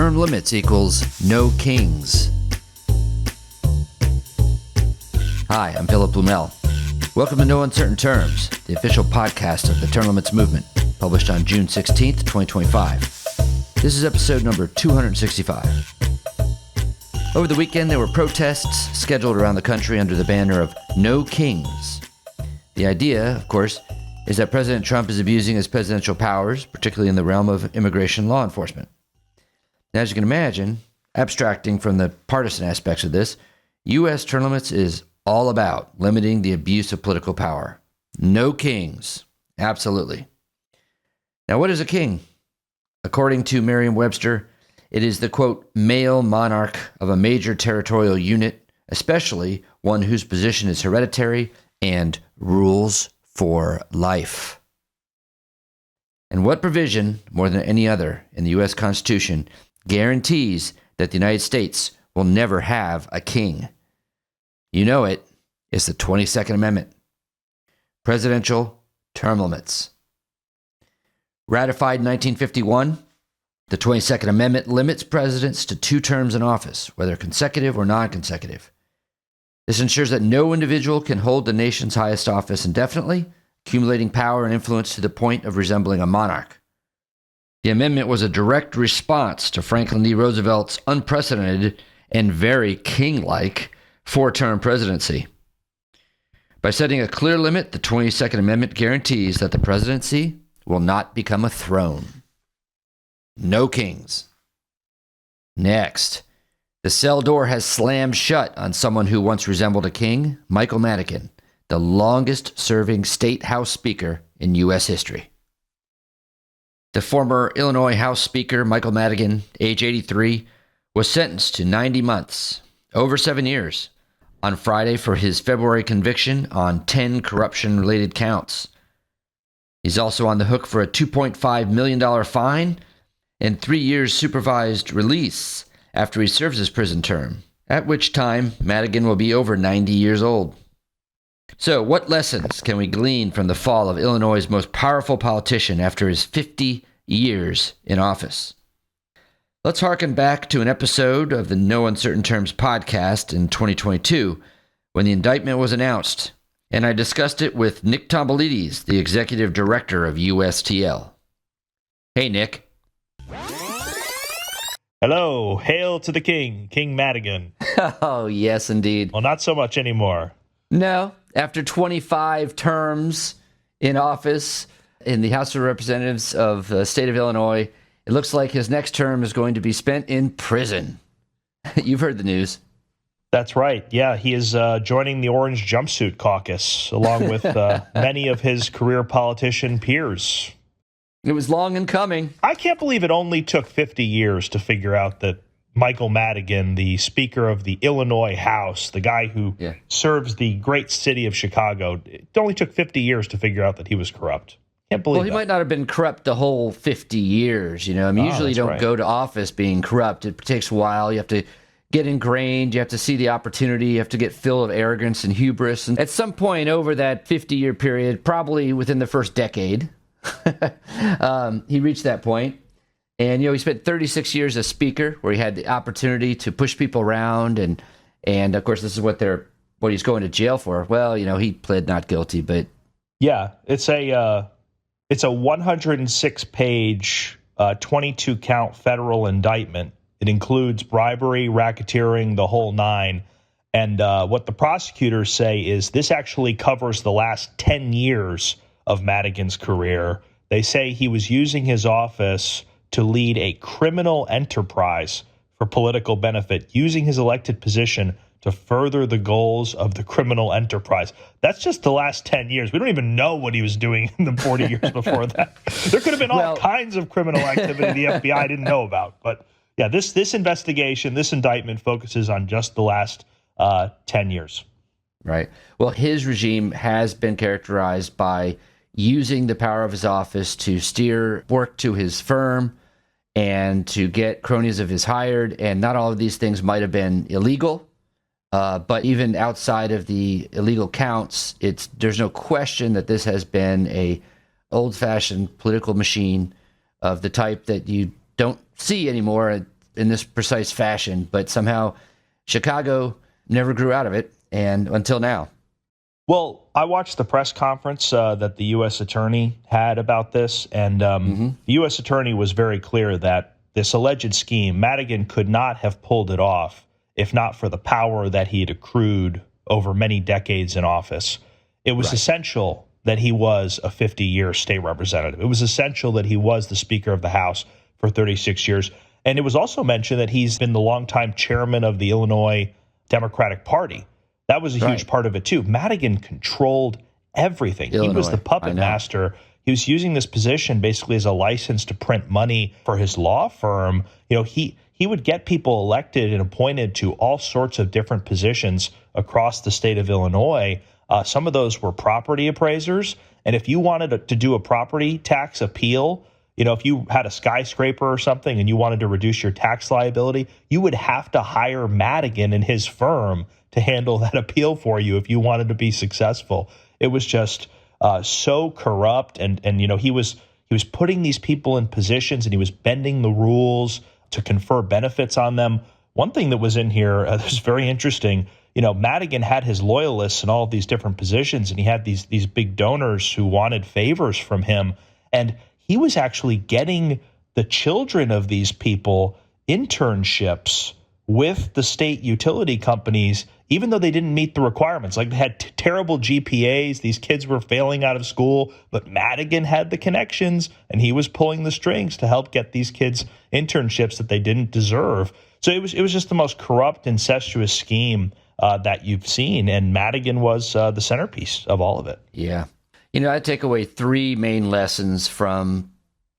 Term limits equals no kings. Hi, I'm Philip Blumel. Welcome to No Uncertain Terms, the official podcast of the Term Limits Movement, published on June 16th, 2025. This is episode number 265. Over the weekend, there were protests scheduled around the country under the banner of No Kings. The idea, of course, is that President Trump is abusing his presidential powers, particularly in the realm of immigration law enforcement. Now, as you can imagine, abstracting from the partisan aspects of this, U.S. term limits is all about limiting the abuse of political power. No kings. Absolutely. Now, what is a king? According to Merriam-Webster, it is the, quote, male monarch of a major territorial unit, especially one whose position is hereditary and rules for life. And what provision, more than any other in the U.S. Constitution, guarantees that the United States will never have a king? You know it. It's the 22nd Amendment. Presidential term limits. Ratified in 1951, the 22nd Amendment limits presidents to 2 terms in office, whether consecutive or non-consecutive. This ensures that no individual can hold the nation's highest office indefinitely, accumulating power and influence to the point of resembling a monarch. The amendment was a direct response to Franklin D. Roosevelt's unprecedented and very king-like 4-term presidency. By setting a clear limit, the 22nd Amendment guarantees that the presidency will not become a throne. No kings. Next, the cell door has slammed shut on someone who once resembled a king, Michael Madigan, the longest-serving state House Speaker in U.S. history. The former Illinois House Speaker, Michael Madigan, age 83, was sentenced to 90 months, over 7 years, on Friday for his February conviction on 10 corruption-related counts. He's also on the hook for a $2.5 million fine and 3 years supervised release after he serves his prison term, at which time Madigan will be over 90 years old. So, what lessons can we glean from the fall of Illinois' most powerful politician after his 50 years in office? Let's harken back to an episode of the No Uncertain Terms podcast in 2022 when the indictment was announced, and I discussed it with Nick Tomboulides, the executive director of USTL. Hey, Nick. Hello, hail to the king, King Madigan. Oh, yes, indeed. Well, not so much anymore. No, after 25 terms in office in the House of Representatives of the state of Illinois, it looks like his next term is going to be spent in prison. You've heard the news. That's right. Yeah, he is joining the Orange Jumpsuit Caucus, along with many of his career politician peers. It was long in coming. I can't believe it only took 50 years to figure out that Michael Madigan, the Speaker of the Illinois House, the guy who serves the great city of Chicago, it only took 50 years to figure out that he was corrupt. Can't believe Well, he might not have been corrupt the whole 50 years, you know. I mean, usually you don't go to office being corrupt. It takes a while. You have to get ingrained. You have to see the opportunity. You have to get filled with arrogance and hubris. And at some point over that 50-year period, probably within the first decade, he reached that point. And, you know, he spent 36 years as Speaker, where he had the opportunity to push people around. And of course, this is what he's going to jail for. Well, you know, he pled not guilty, but... Yeah, it's a 106-page, 22-count federal indictment. It includes bribery, racketeering, the whole nine. And what the prosecutors say is this actually covers the last 10 years of Madigan's career. They say he was using his office to lead a criminal enterprise for political benefit, using his elected position to further the goals of the criminal enterprise. That's just the last 10 years. We don't even know what he was doing in the 40 years before that. There could have been all kinds of criminal activity the FBI didn't know about. But yeah, this investigation, this indictment focuses on just the last 10 years. Right. Well, his regime has been characterized by using the power of his office to steer work to his firm and to get cronies of his hired. And not all of these things might have been illegal. But even outside of the illegal counts, there's no question that this has been a old-fashioned political machine of the type that you don't see anymore in this precise fashion, but somehow Chicago never grew out of it, and until now. Well, I watched the press conference that the U.S. attorney had about this, and the U.S. attorney was very clear that this alleged scheme, Madigan could not have pulled it off if not for the power that he had accrued over many decades in office. It was essential that he was a 50-year state representative. It was essential that he was the Speaker of the House for 36 years. And it was also mentioned that he's been the longtime chairman of the Illinois Democratic Party. That was a huge part of it, too. Madigan controlled everything. Illinois. He was the puppet master. He was using this position basically as a license to print money for his law firm. You know, he would get people elected and appointed to all sorts of different positions across the state of Illinois. Some of those were property appraisers. And if you wanted to do a property tax appeal, you know, if you had a skyscraper or something and you wanted to reduce your tax liability, you would have to hire Madigan and his firm to handle that appeal for you if you wanted to be successful. It was just so corrupt. And you know, he was putting these people in positions and he was bending the rules to confer benefits on them. One thing that was in here that was very interesting, you know, Madigan had his loyalists in all of these different positions, and he had these big donors who wanted favors from him. And he was actually getting the children of these people internships with the state utility companies, even though they didn't meet the requirements. Like, they had terrible GPAs. These kids were failing out of school, but Madigan had the connections and he was pulling the strings to help get these kids internships that they didn't deserve. So it was just the most corrupt, incestuous scheme that you've seen. And Madigan was the centerpiece of all of it. Yeah. You know, I take away three main lessons from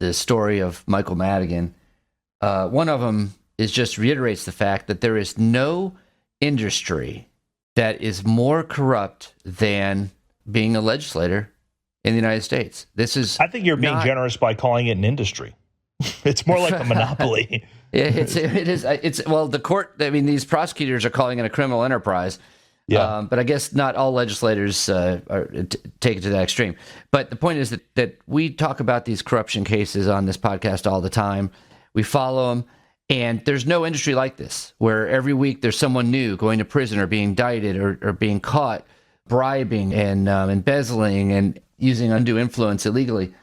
the story of Michael Madigan. One of them is just reiterates the fact that there is no industry that is more corrupt than being a legislator in the United States. I think you're being generous by calling it an industry. It's more like a monopoly. It is. Well, the court, I mean, these prosecutors are calling it a criminal enterprise. Yeah. But I guess not all legislators take it to that extreme. But the point is that we talk about these corruption cases on this podcast all the time. We follow them. And there's no industry like this, where every week there's someone new going to prison or being indicted or being caught bribing and embezzling and using undue influence illegally.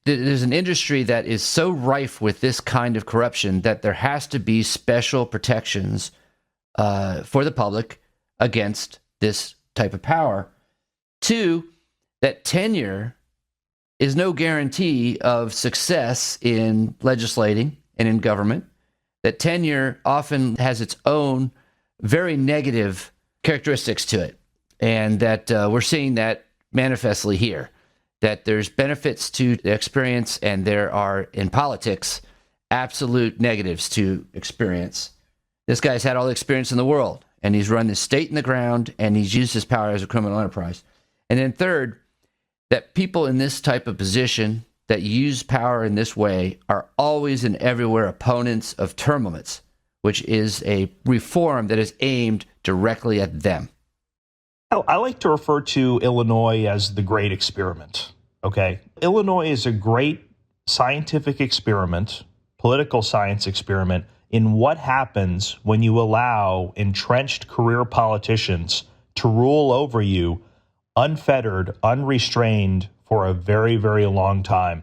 There's an industry that is so rife with this kind of corruption that there has to be special protections for the public against this type of power. Two, that tenure is no guarantee of success in legislating and in government. That tenure often has its own very negative characteristics to it. And that we're seeing that manifestly here. That there's benefits to the experience, and there are, in politics, absolute negatives to experience. This guy's had all the experience in the world, and he's run the state in the ground, and he's used his power as a criminal enterprise. And then third, that people in this type of position that use power in this way are always and everywhere opponents of term limits, which is a reform that is aimed directly at them. I like to refer to Illinois as the great experiment, okay? Illinois is a great scientific experiment, political science experiment, in what happens when you allow entrenched career politicians to rule over you unfettered, unrestrained, for a very, very long time.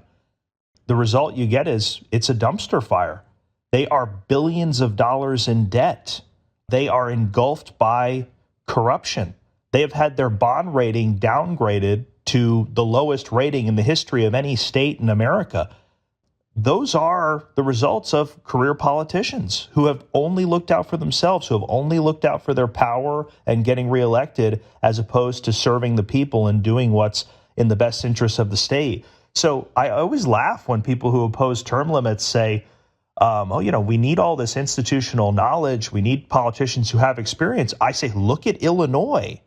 The result you get is it's a dumpster fire. They are billions of dollars in debt. They are engulfed by corruption. They have had their bond rating downgraded to the lowest rating in the history of any state in America. Those are the results of career politicians who have only looked out for themselves, who have only looked out for their power and getting reelected, as opposed to serving the people and doing what's in the best interest of the state. So I always laugh when people who oppose term limits say, we need all this institutional knowledge. We need politicians who have experience. I say, look at Illinois.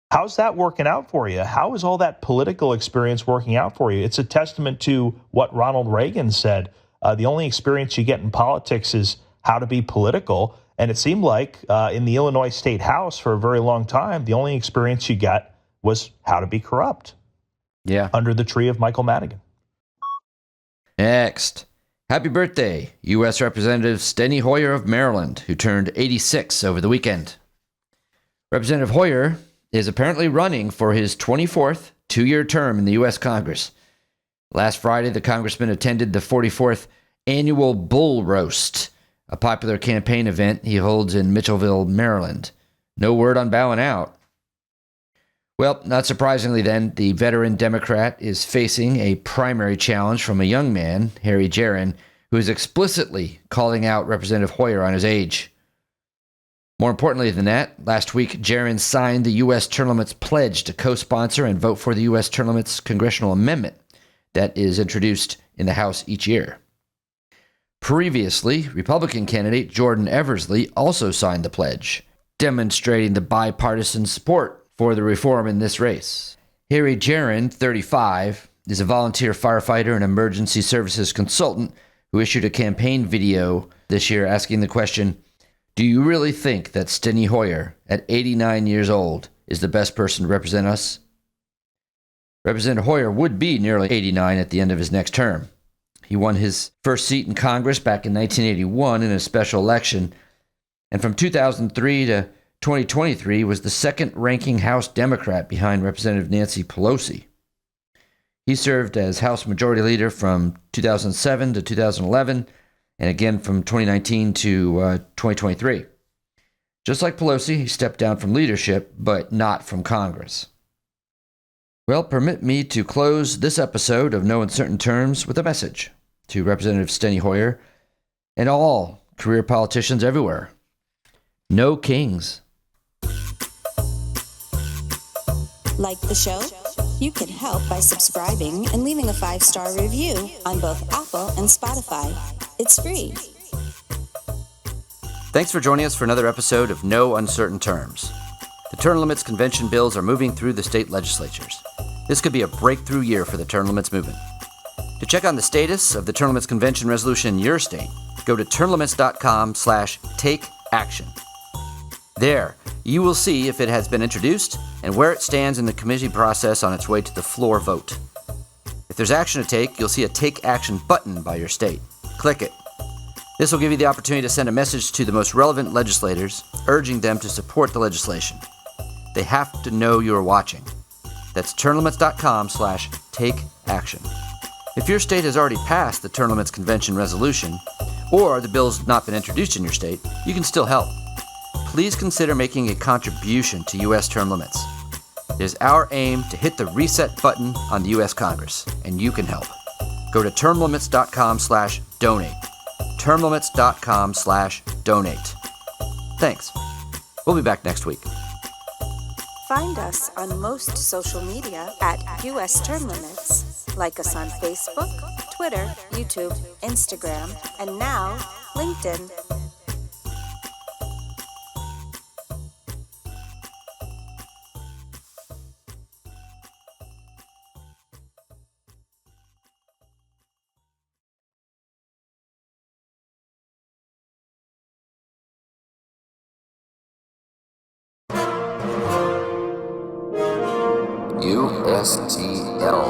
How's that working out for you? How is all that political experience working out for you? It's a testament to what Ronald Reagan said. The only experience you get in politics is how to be political. And it seemed like in the Illinois State House for a very long time, the only experience you got was how to be corrupt. Yeah. Under the tree of Michael Madigan. Next, Happy birthday, U.S. Representative Steny Hoyer of Maryland, who turned 86 over the weekend. Representative Hoyer is apparently running for his 24th two-year term in the U.S. Congress. Last Friday, the congressman attended the 44th annual Bull Roast, a popular campaign event he holds in Mitchellville, Maryland. No word on bowing out. Well, not surprisingly then, the veteran Democrat is facing a primary challenge from a young man, Harry Jaron, who is explicitly calling out Representative Hoyer on his age. More importantly than that, last week, Jaron signed the U.S. term limits pledge to co-sponsor and vote for the U.S. term limits congressional amendment that is introduced in the House each year. Previously, Republican candidate Jordan Eversley also signed the pledge, demonstrating the bipartisan support for the reform in this race. Harry Jaron, 35, is a volunteer firefighter and emergency services consultant who issued a campaign video this year asking the question, "Do you really think that Steny Hoyer, at 89 years old, is the best person to represent us?" Representative Hoyer would be nearly 89 at the end of his next term. He won his first seat in Congress back in 1981 in a special election, and from 2003 to 2023 was the second-ranking House Democrat behind Representative Nancy Pelosi. He served as House Majority Leader from 2007 to 2011, and again from 2019 to 2023. Just like Pelosi, he stepped down from leadership, but not from Congress. Well, permit me to close this episode of No Uncertain Terms with a message to Representative Steny Hoyer and all career politicians everywhere. No kings. Like the show? You can help by subscribing and leaving a 5-star review on both Apple and Spotify. It's free. Thanks for joining us for another episode of No Uncertain Terms. The term limits convention bills are moving through the state legislatures. This could be a breakthrough year for the term limits movement. To check on the status of the term limits convention resolution in your state, go to termlimits.com/takeaction. There, you will see if it has been introduced and where it stands in the committee process on its way to the floor vote. If there's action to take, you'll see a Take Action button by your state. Click it. This will give you the opportunity to send a message to the most relevant legislators, urging them to support the legislation. They have to know you are watching. That's termlimits.com/takeaction. If your state has already passed the term limits convention resolution, or the bill's not been introduced in your state, you can still help. Please consider making a contribution to U.S. term limits. It is our aim to hit the reset button on the U.S. Congress, and you can help. Go to termlimits.com/donate. termlimits.com/donate. Thanks. We'll be back next week. Find us on most social media at US Term Limits. Like us on Facebook, Twitter, YouTube, Instagram, and now LinkedIn. USTL.